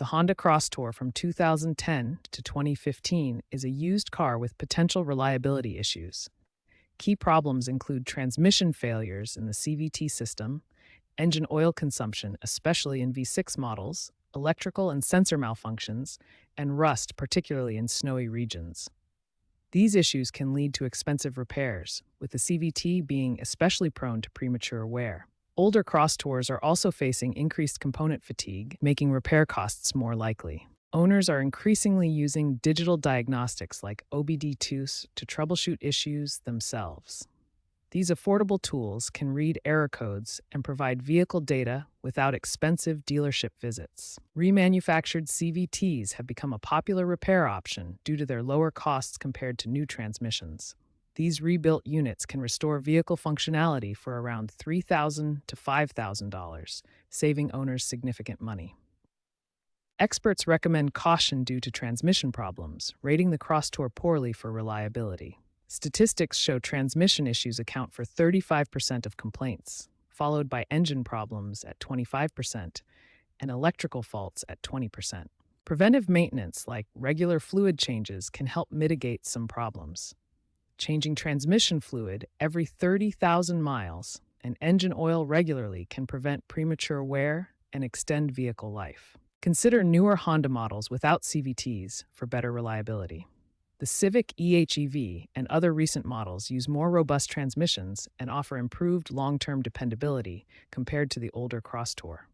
The Honda Crosstour from 2010 to 2015 is a used car with potential reliability issues. Key problems include transmission failures in the CVT system, engine oil consumption, especially in V6 models, electrical and sensor malfunctions, and rust, particularly in snowy regions. These issues can lead to expensive repairs, with the CVT being especially prone to premature wear. Older Crosstours are also facing increased component fatigue, making repair costs more likely. Owners are increasingly using digital diagnostics like OBD2s to troubleshoot issues themselves. These affordable tools can read error codes and provide vehicle data without expensive dealership visits. Remanufactured CVTs have become a popular repair option due to their lower costs compared to new transmissions. These rebuilt units can restore vehicle functionality for around $3,000 to $5,000, saving owners significant money. Experts recommend caution due to transmission problems, rating the Crosstour poorly for reliability. Statistics show transmission issues account for 35% of complaints, followed by engine problems at 25% and electrical faults at 20%. Preventive maintenance, like regular fluid changes, can help mitigate some problems. Changing transmission fluid every 30,000 miles and engine oil regularly can prevent premature wear and extend vehicle life. Consider newer Honda models without CVTs for better reliability. The Civic EHEV and other recent models use more robust transmissions and offer improved long-term dependability compared to the older Crosstour.